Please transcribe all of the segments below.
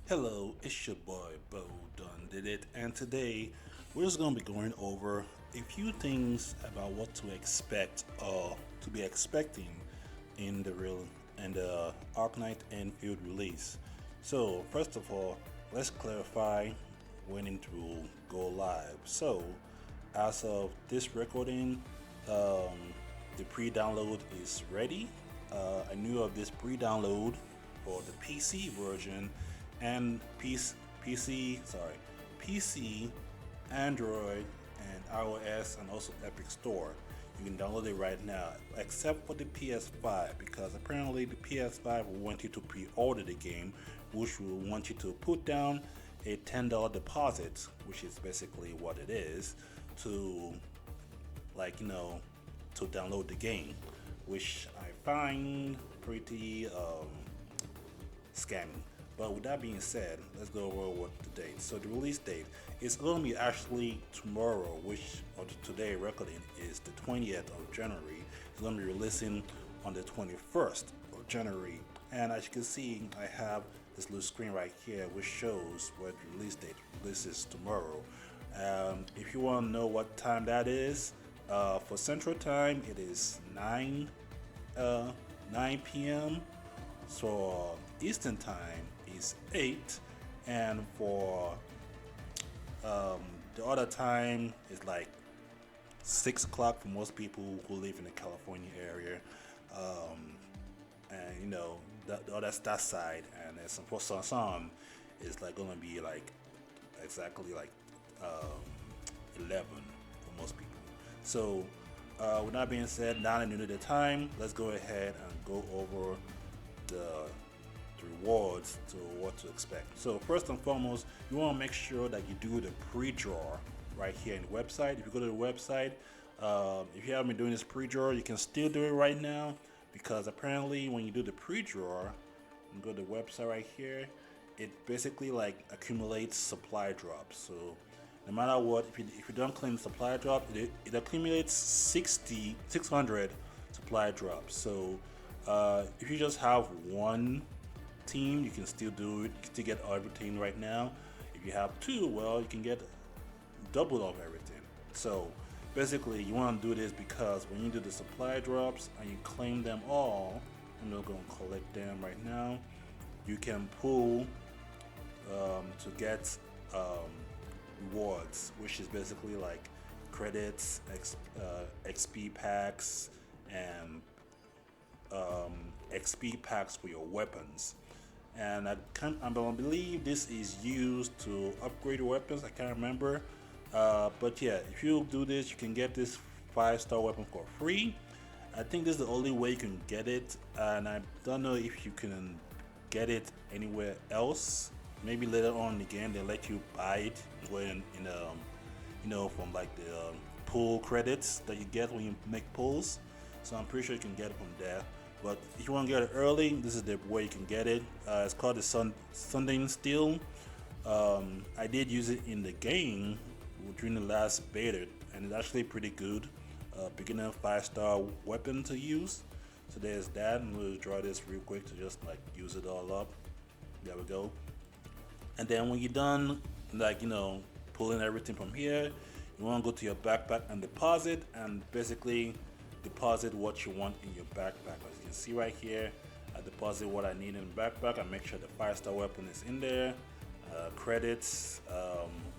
Hello, it's your boy Bo Done Did It, and today we're just gonna be going over a few things about what to expect or to be expecting in the real and the Arknight Enfield release. So first of all, let's clarify when it will go live. So as of this recording, the pre-download is ready. I knew of this pre-download for the PC version and PC, Android, and iOS, and also Epic Store. You can download it right now, except for the PS5, because apparently the PS5 will want you to pre-order the game, which will want you to put down a $10 deposit, which is basically what it is, to to download the game, which I find pretty scammy. But with that being said, let's go over what the date. So the release date is going to be actually tomorrow, which or today recording is the 20th of January. It's going to be releasing on the 21st of January. And as you can see, I have this little screen right here which shows what the release date releases tomorrow. If you want to know what time that is, for Central Time, it is 9 p.m. So Eastern Time is 8, and for the other time is like 6 o'clock for most people who live in the California area. And the other that side, and then for some it's like gonna be like exactly like 11 for most people. So with that being said, now that you know the time, let's go ahead and go over the rewards to what to expect. So first and foremost, you want to make sure that you do the pre-draw right here in the website. If you go to the website, if you haven't been doing this pre-draw, you can still do it right now, because apparently when you do the pre-draw and go to the website right here, it basically like accumulates supply drops. So no matter what, if you don't claim supply drop, it accumulates 600 supply drops. So if you just have one team, you can still do it. You can still get everything right now. If you have two, well, you can get double of everything. So basically, you want to do this because when you do the supply drops and you claim them all, I'm not going to collect them right now. You can pull to get rewards, which is basically like credits, XP packs, and XP packs for your weapons. And I believe this is used to upgrade your weapons. I can't remember, but yeah, if you do this, you can get this 5-star weapon for free. I think this is the only way you can get it, and I don't know if you can get it anywhere else. Maybe later on in the game they let you buy it when from like the pull credits that you get when you make pulls. So I'm pretty sure you can get it from there. But if you want to get it early, this is the way you can get it. It's called the Sunding Steel. I did use it in the game during the last beta, and it's actually pretty good. Beginner 5-star weapon to use. So there's that, and we'll draw this real quick to just like use it all up. There we go. And then when you're done, pulling everything from here, you want to go to your backpack and deposit, and basically deposit what you want in your backpack. As you can see right here, I deposit what I need in the backpack. I make sure the 5-star weapon is in there, credits,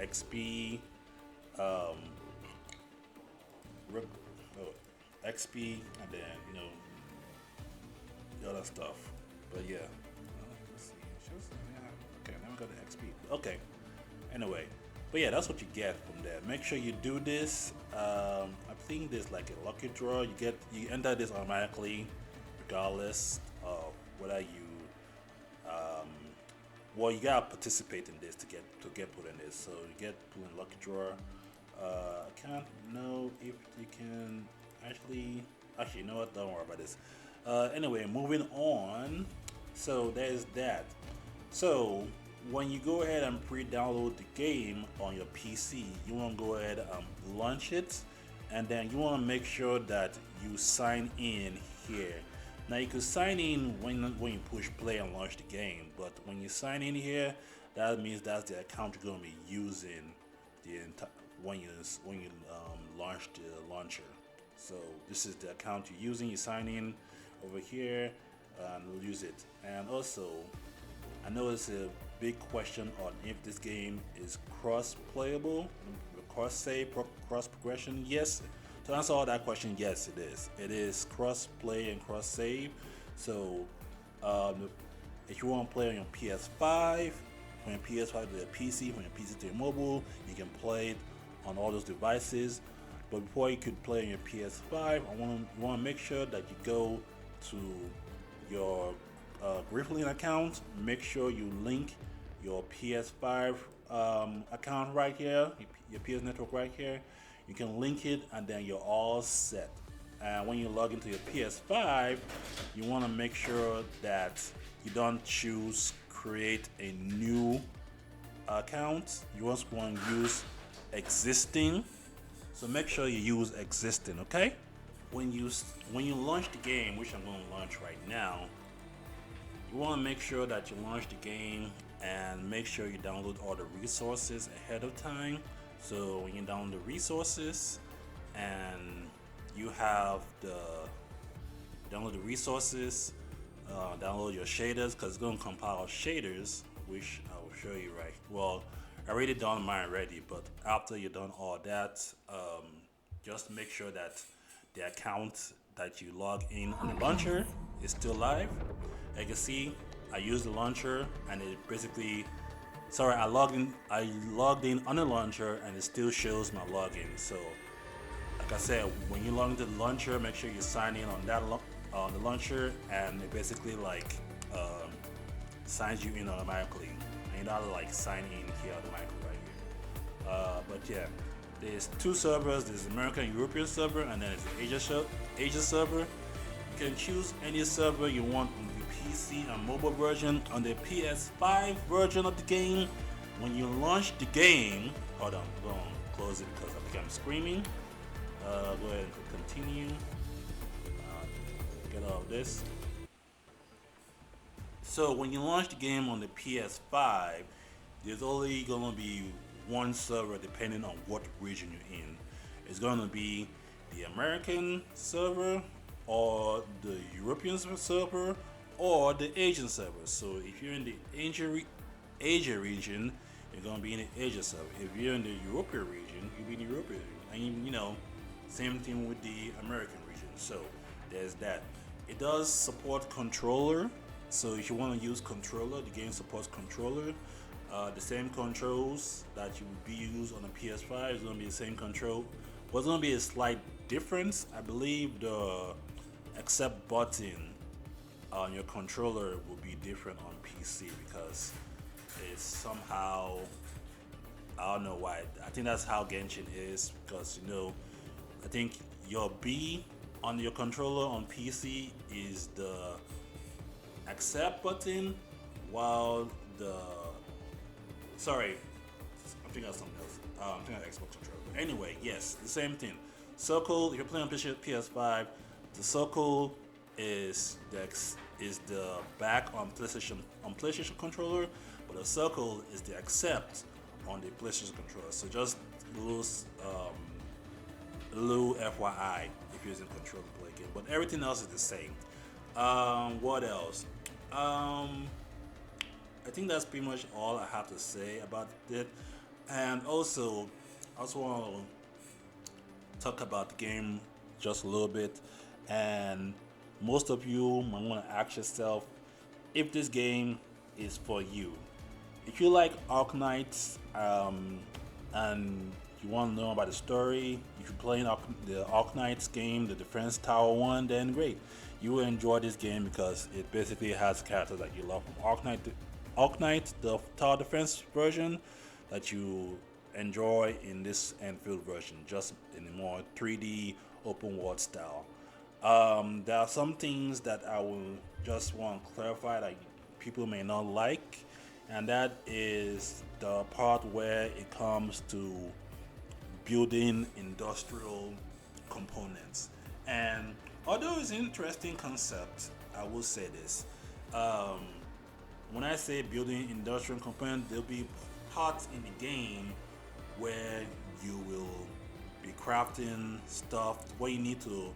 XP, XP, and then the other stuff. But yeah, let's see. Okay, now we got the XP. Okay, anyway. But yeah, that's what you get from there. Make sure you do this. I think there's like a lucky draw. You enter this automatically, regardless of whether you you gotta participate in this to get put in this. So you get put in lucky draw. I can't know if you can actually you know what? Don't worry about this. Anyway, moving on. So there's that. So when you go ahead and pre-download the game on your PC, you want to go ahead and launch it, and then you want to make sure that you sign in here. Now you could sign in when you push play and launch the game, but when you sign in here, that means that's the account you're gonna be using the when you launch the launcher. So this is the account you're using. You sign in over here, and we'll use it. And also, I know it's a big question on if this game is cross-playable, cross-save, cross-progression. Yes, to answer all that question, yes, it is. It is cross-play and cross-save. So, if you want to play on your PS5, from your PS5 to your PC, from your PC to your mobile, you can play it on all those devices. But before you could play on your PS5, you want to make sure that you go to your Grifflin account. Make sure you link your PS5 account right here, your PS Network right here. You can link it, and then you're all set. And when you log into your PS5, you want to make sure that you don't choose create a new account. You also want to use existing. So make sure you use existing, okay? When you launch the game, which I'm going to launch right now, you want to make sure that you launch the game and make sure you download all the resources ahead of time. So when you download the resources and you have download the resources, download your shaders, because it's going to compile shaders, which I will show you right. Well, I already done mine already, but after you've done all that, just make sure that the account that you log in on the launcher is still live. As you can see, I used the launcher and it basically, sorry, I logged in on the launcher and it still shows my login. So, like I said, when you log into the launcher, make sure you sign in on that on the launcher, and it basically signs you in automatically. And you know how to sign in here automatically right here. But yeah, there's two servers. There's the American and European server, and then there's the Asia server. You can choose any server you want on the PC and mobile version. On the PS5 version of the game, when you launch the game, hold on, go on, close it because I think I'm screaming. Go ahead and continue. Get all of this. So when you launch the game on the PS5, there's only gonna be one server depending on what region you're in. It's gonna be the American server, or the European server, or the Asian server. So if you're in the Asia region, you're gonna be in the Asia server. If you're in the European region, you'll be in the European region. And same thing with the American region. So there's that. It does support controller. So if you want to use controller, the game supports controller. The same controls that you would be used on a PS5 is going to be the same control. What's going to be a slight difference, I believe the accept button on your controller will be different on PC, because it's somehow, I don't know why. I think that's how Genshin is, because I think your B on your controller on PC is the accept button, while I'm thinking of something else. I'm thinking of Xbox controller. But anyway, yes, the same thing. Circle. If you're playing on PS5, the circle is the back on PlayStation controller, but the circle is the accept on the PlayStation controller. So just a little FYI if you're using controller to play a game, but everything else is the same. What else? I think that's pretty much all I have to say about it. And also, I also want to talk about the game just a little bit. And most of you might want to ask yourself if this game is for you. If you like Arknights and you want to know about the story, if you're playing the Arknights game, the Defense Tower 1, then great. You will enjoy this game because it basically has characters that you love from Arknight, the Tower Defense version, that you enjoy in this Enfield version, just in a more 3D open world style. There are some things that I will just want to clarify that people may not like, and that is the part where it comes to building industrial components. And although it's an interesting concept, I will say this. Um, when I say building industrial component, there'll be parts in the game where you will be crafting stuff where you need to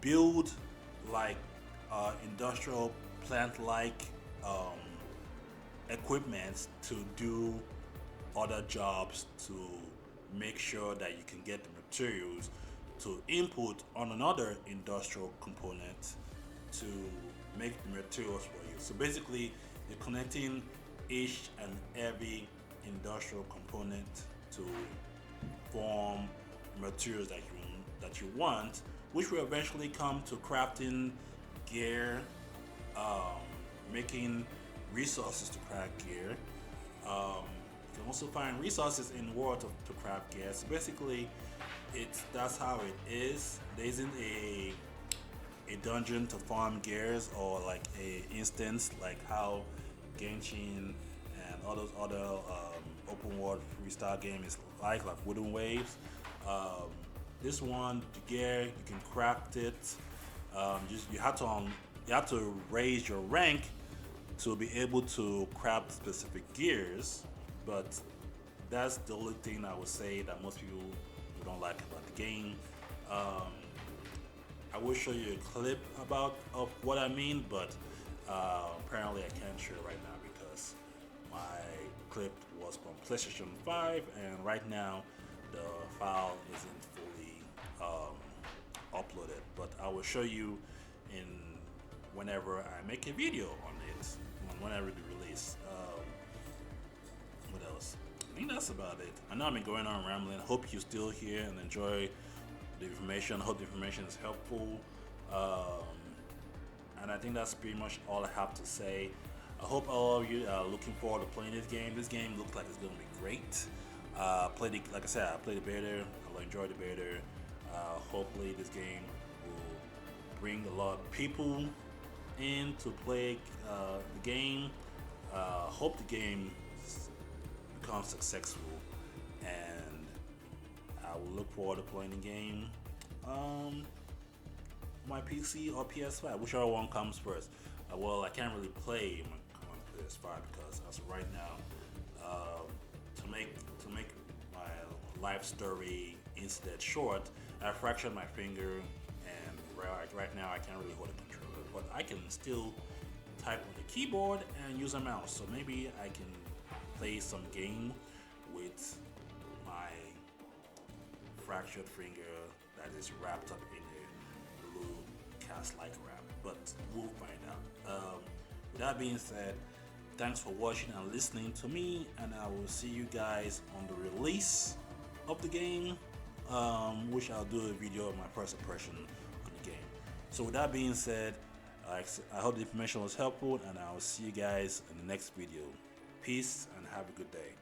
build like industrial plant like um, equipment to do other jobs to make sure that you can get the materials to input on another industrial component to make the materials for you. So basically, you're connecting each and every industrial component to form materials that you want, which will eventually come to crafting gear, um, making resources to craft gear. You can also find resources in the world to craft gear. So basically, that's how it is. There isn't a dungeon to farm gears or like a instance like how Genshin and all those other open world freestyle game is like Wooden Waves. Um, this one, the gear you can craft it. Just you have to raise your rank to be able to craft specific gears, but that's the only thing I would say that most people don't like about the game. Um, I will show you a clip of what I mean, but apparently I can't share it right now because my clip was from PlayStation 5, and right now the file isn't fully uploaded. But I will show you in whenever I make a video on it, whenever the release. What else? I think that's about it. I know I've been going on rambling. Hope you're still here and enjoy the information. Hope the information is helpful. And I think that's pretty much all I have to say. I hope all of you are looking forward to playing this game. This game looks like it's going to be great. Like I said, I played the beta. I'll enjoy the beta. Hopefully, this game will bring a lot of people in to play the game. Hope the game becomes successful, and I will look forward to playing the game. My PC or PS5, whichever one comes first. Well, I can't really play my PS5 because as of right now, to make my life story incident short, I fractured my finger, and right now I can't really hold a controller, but I can still type on the keyboard and use a mouse. So maybe I can play some game with my fractured finger that is wrapped up in a blue cast-like wrap, but we'll find out. With that being said, thanks for watching and listening to me, and I will see you guys on the release of the game, which I'll do a video of my first impression on the game. So with that being said, I hope the information was helpful, and I will see you guys in the next video. Peace and have a good day.